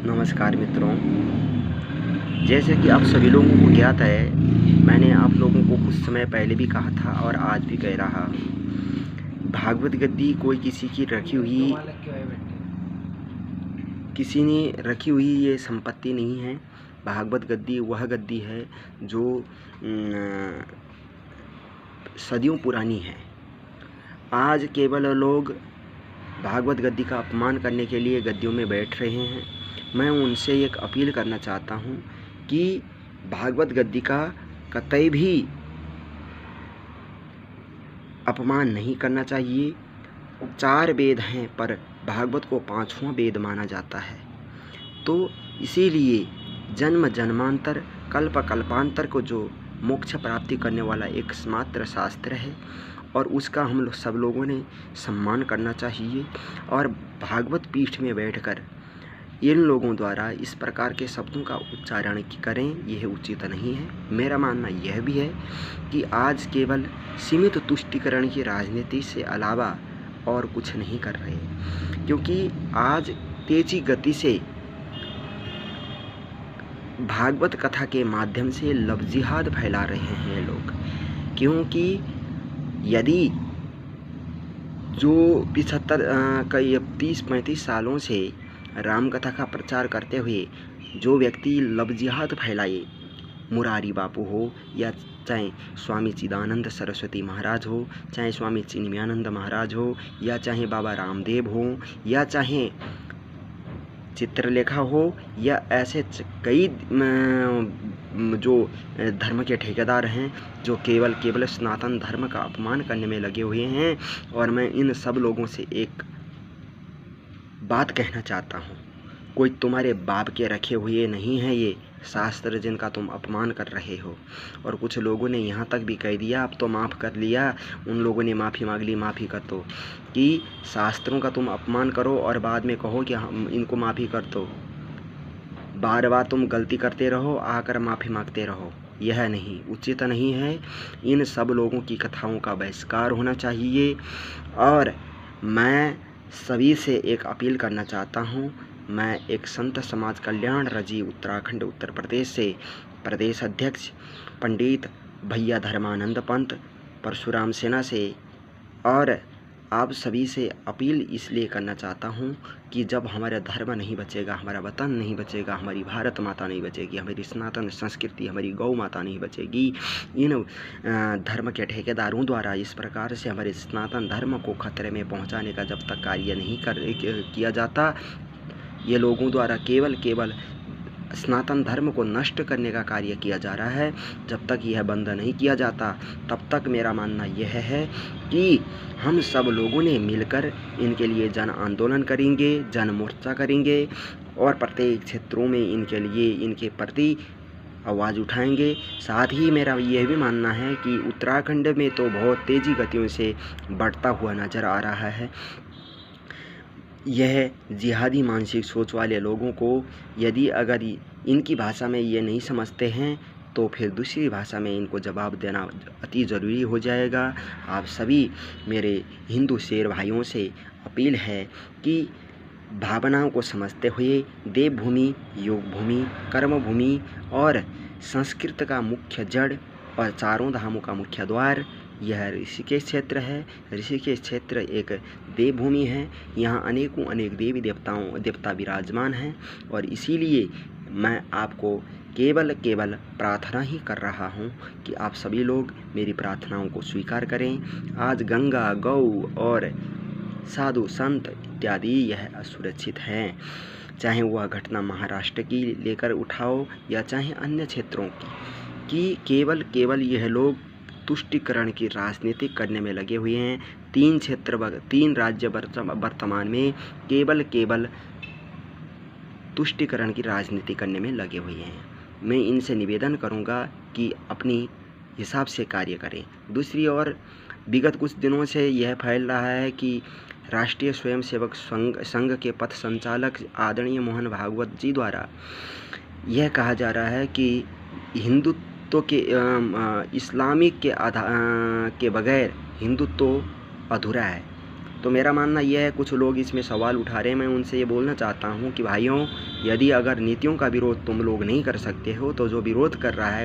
नमस्कार मित्रों, जैसे कि आप सभी लोगों को ज्ञात है, मैंने आप लोगों को कुछ समय पहले भी कहा था और आज भी कह रहा हूँ, भागवत गद्दी कोई किसी ने रखी हुई ये संपत्ति नहीं है। भागवत गद्दी वह गद्दी है जो सदियों पुरानी है। आज केवल लोग भागवत गद्दी का अपमान करने के लिए गद्दियों में बैठ रहे हैं। मैं उनसे एक अपील करना चाहता हूँ कि भागवत गद्दी का कतई भी अपमान नहीं करना चाहिए। 4 वेद हैं पर भागवत को 5वां वेद माना जाता है। तो इसीलिए जन्म जन्मांतर कल्प कल्पांतर को जो मोक्ष प्राप्ति करने वाला एकमात्र शास्त्र है और उसका हम लोग सब लोगों ने सम्मान करना चाहिए। और भागवत पीठ में बैठकर इन लोगों द्वारा इस प्रकार के शब्दों का उच्चारण करें, यह उचित नहीं है। मेरा मानना यह भी है कि आज केवल सीमित तुष्टिकरण की राजनीति से अलावा और कुछ नहीं कर रहे, क्योंकि आज तेजी गति से भागवत कथा के माध्यम से लव जिहाद फैला रहे हैं लोग। क्योंकि यदि जो 30-35 सालों से राम कथा का प्रचार करते हुए जो व्यक्ति लव जिहाद फैलाए, मुरारी बापू हो या चाहे स्वामी चिदानंद सरस्वती महाराज हो, चाहे स्वामी चिन्मयानंद महाराज हो, या चाहे बाबा रामदेव हो, या चाहे चित्रलेखा हो, या ऐसे कई जो धर्म के ठेकेदार हैं जो केवल सनातन धर्म का अपमान करने में लगे हुए हैं। और मैं इन सब लोगों से एक बात कहना चाहता हूँ, कोई तुम्हारे बाप के रखे हुए नहीं है ये शास्त्र जिनका तुम अपमान कर रहे हो। और कुछ लोगों ने यहाँ तक भी कह दिया, अब तो माफ़ कर लिया, उन लोगों ने माफ़ी मांग ली, माफ़ी कर दो, कि शास्त्रों का तुम अपमान करो और बाद में कहो कि हम इनको माफ़ी कर दो। बार बार तुम गलती करते रहो, आकर माफ़ी मांगते रहो, यह नहीं उचित नहीं है। इन सब लोगों की कथाओं का बहिष्कार होना चाहिए। और मैं सभी से एक अपील करना चाहता हूँ। मैं एक संत समाज कल्याण रजी उत्तराखंड उत्तर प्रदेश से प्रदेश अध्यक्ष पंडित भैया धर्मानंद पंत परशुराम सेना से, और आप सभी से अपील इसलिए करना चाहता हूँ कि जब हमारा धर्म नहीं बचेगा, हमारा वतन नहीं बचेगा, हमारी भारत माता नहीं बचेगी, हमारी सनातन संस्कृति, हमारी गौ माता नहीं बचेगी, इन धर्म के ठेकेदारों द्वारा इस प्रकार से हमारे सनातन धर्म को खतरे में पहुँचाने का जब तक कार्य नहीं किया जाता, ये लोगों द्वारा केवल सनातन धर्म को नष्ट करने का कार्य किया जा रहा है, जब तक यह बंद नहीं किया जाता तब तक मेरा मानना यह है कि हम सब लोगों ने मिलकर इनके लिए जन आंदोलन करेंगे, जन मोर्चा करेंगे और प्रत्येक क्षेत्रों में इनके लिए इनके प्रति आवाज़ उठाएंगे। साथ ही मेरा यह भी मानना है कि उत्तराखंड में तो बहुत तेज़ी गतियों से बढ़ता हुआ नज़र आ रहा है यह जिहादी मानसिक सोच वाले लोगों को। यदि अगर इनकी भाषा में ये नहीं समझते हैं तो फिर दूसरी भाषा में इनको जवाब देना अति ज़रूरी हो जाएगा। आप सभी मेरे हिंदू शेर भाइयों से अपील है कि भावनाओं को समझते हुए देवभूमि, योग भूमि, कर्म भूमि और संस्कृत का मुख्य जड़ और चारों धामों का मुख्य द्वार यह ऋषिकेश क्षेत्र है। ऋषिकेश क्षेत्र एक देवभूमि है, यहाँ अनेक देवता विराजमान हैं। और इसीलिए मैं आपको केवल प्रार्थना ही कर रहा हूँ कि आप सभी लोग मेरी प्रार्थनाओं को स्वीकार करें। आज गंगा, गौ और साधु संत इत्यादि यह असुरक्षित हैं, चाहे वह घटना महाराष्ट्र की लेकर उठाओ या चाहे अन्य क्षेत्रों की केवल यह लोग तुष्टिकरण की राजनीति करने में लगे हुए हैं। 3 राज्य वर्तमान में केवल तुष्टिकरण की राजनीति करने में लगे हुए हैं। मैं इनसे निवेदन करूंगा कि अपनी हिसाब से कार्य करें। दूसरी ओर विगत कुछ दिनों से यह फैल रहा है कि राष्ट्रीय स्वयंसेवक संघ के पथ संचालक आदरणीय मोहन भागवत जी द्वारा यह कहा जा रहा है कि हिंदुत्व के इस्लामिक के बगैर हिंदुत्व अधूरा है। तो मेरा मानना यह है, कुछ लोग इसमें सवाल उठा रहे हैं, मैं उनसे ये बोलना चाहता हूँ कि भाइयों, यदि अगर नीतियों का विरोध तुम लोग नहीं कर सकते हो तो जो विरोध कर रहा है